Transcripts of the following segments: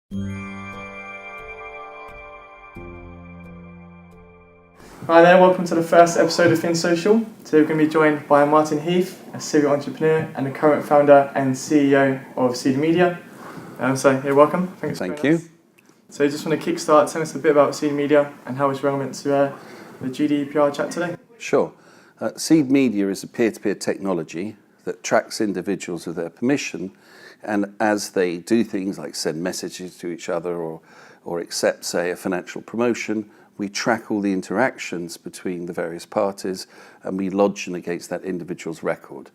Hi there, welcome to the first episode of FinSocial. Today we're going to be joined by Martin Heath, a serial entrepreneur and the current founder and CEO of Seed Media. Welcome. Thanks for Thank joining you. us. So I just want to kickstart, tell us a bit about Seed Media and how it's relevant to the GDPR chat today. Sure. Seed Media is a peer-to-peer technology that tracks individuals with their permission, and as they do things like send messages to each other or accept, say, a financial promotion, we track all the interactions between the various parties and we lodge them against that individual's record.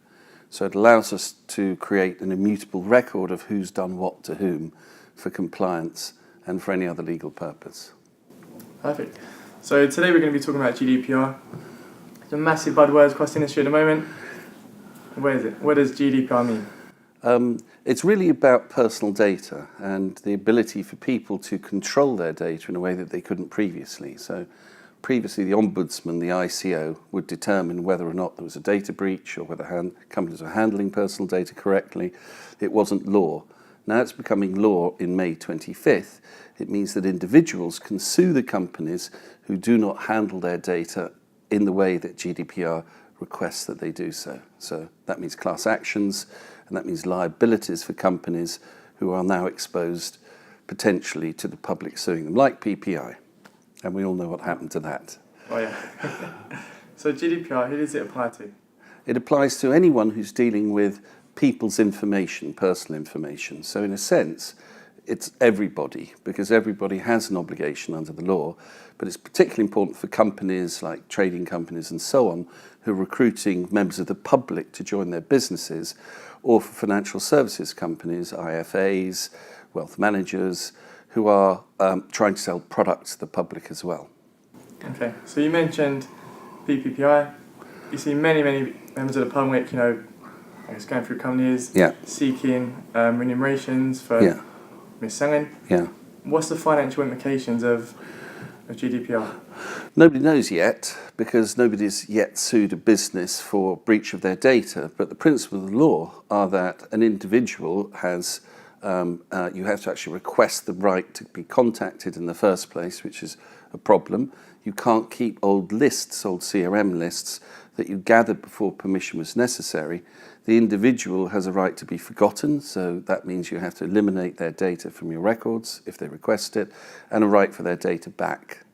So it allows us to create an immutable record of who's done what to whom for compliance and for any other legal purpose. Perfect. So today we're going to be talking about GDPR. It's a massive buzzword across the industry at the moment. What is it? What does GDPR mean? It's really about personal data and the ability for people to control their data in a way that they couldn't previously. So previously the Ombudsman, the ICO, would determine whether or not there was a data breach or whether companies were handling personal data correctly. It wasn't law. Now it's becoming law in May 25th. It means that individuals can sue the companies who do not handle their data in the way that GDPR requests that they do so. So that means class actions, and that means liabilities for companies who are now exposed potentially to the public suing them, like PPI. And we all know what happened to that. Oh yeah. So GDPR, who does it apply to? It applies to anyone who's dealing with people's information, personal information. So in a sense, it's everybody, because everybody has an obligation under the law, but it's particularly important for companies like trading companies and so on, who are recruiting members of the public to join their businesses, or for financial services companies, IFAs, wealth managers, who are trying to sell products to the public as well. Okay, so you mentioned PPI. You see many members of the public, going through companies, seeking remunerations for mis-selling. Yeah. What's the financial implications of GDPR? Nobody knows yet, because nobody's yet sued a business for breach of their data. But the principles of the law are that an individual has, you have to actually request the right to be contacted in the first place, which is a problem. You can't keep old lists, old CRM lists that you gathered before permission was necessary. The individual has a right to be forgotten, so that means you have to eliminate their data from your records if they request it, and a right for their data back.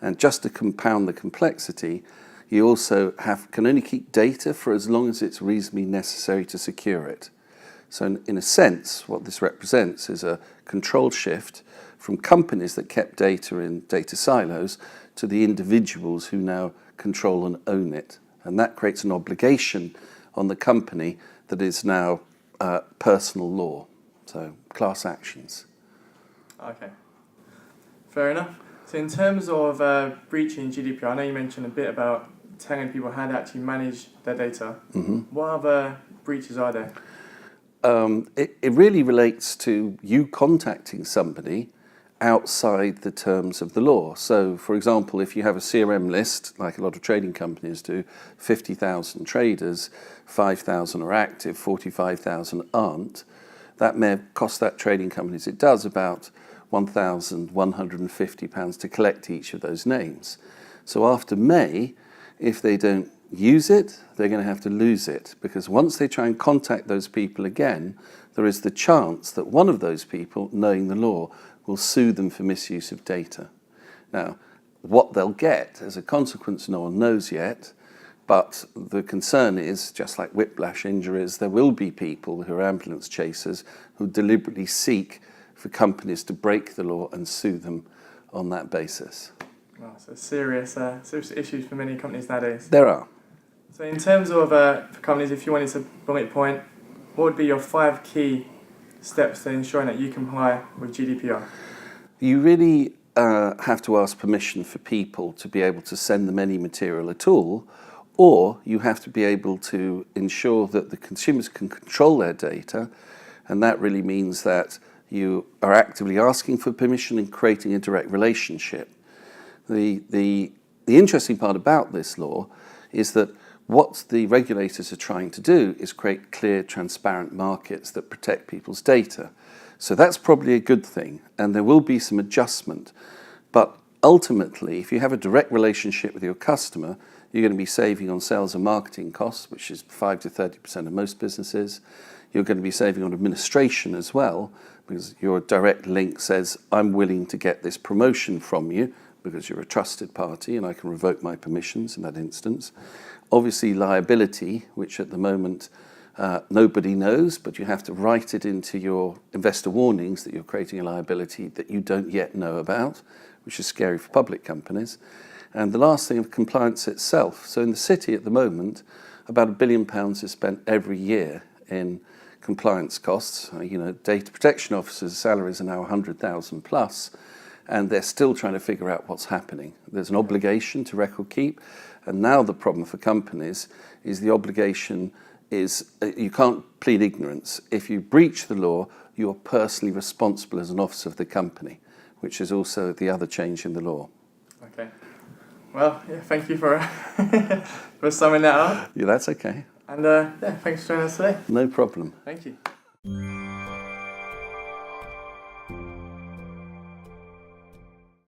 And just to compound the complexity, you also can only keep data for as long as it's reasonably necessary to secure it. So in a sense, what this represents is a control shift from companies that kept data in data silos to the individuals who now control and own it. And that creates an obligation on the company that is now personal law, so class actions. Okay, fair enough. So in terms of breaching GDPR, I know you mentioned a bit about telling people how to actually manage their data. Mm-hmm. What other breaches are there? It really relates to you contacting somebody outside the terms of the law. So, for example, if you have a CRM list, like a lot of trading companies do, 50,000 traders, 5,000 are active, 45,000 aren't, that may cost that trading company, as it does, about £1,150 to collect each of those names. So after May, if they don't use it, they're going to have to lose it, because once they try and contact those people again, there is the chance that one of those people, knowing the law, will sue them for misuse of data. Now, what they'll get as a consequence, no one knows yet, but the concern is, just like whiplash injuries, there will be people who are ambulance chasers who deliberately seek for companies to break the law and sue them on that basis. Wow, so serious issues for many companies nowadays. There are. So in terms of for companies, if you wanted to bullet point, what would be your 5 key steps to ensuring that you comply with GDPR? You really have to ask permission for people to be able to send them any material at all, or you have to be able to ensure that the consumers can control their data, and that really means that you are actively asking for permission and creating a direct relationship. The interesting part about this law is that what the regulators are trying to do is create clear, transparent markets that protect people's data. So that's probably a good thing, and there will be some adjustment. But ultimately, if you have a direct relationship with your customer, you're going to be saving on sales and marketing costs, which is 5 to 30% of most businesses. You're going to be saving on administration as well, because your direct link says, I'm willing to get this promotion from you because you're a trusted party and I can revoke my permissions in that instance. Obviously, liability, which at the moment nobody knows, but you have to write it into your investor warnings that you're creating a liability that you don't yet know about, which is scary for public companies. And the last thing of compliance itself. So in the city at the moment, about £1 billion is spent every year in compliance costs. Data protection officers' salaries are now 100,000 plus, and they're still trying to figure out what's happening. There's an obligation to record keep, and now the problem for companies is the obligation is you can't plead ignorance. If you breach the law, you are personally responsible as an officer of the company, which is also the other change in the law. Okay. Well, yeah, thank you for for summing that up. Yeah, that's okay. And thanks for joining us today. No problem. Thank you.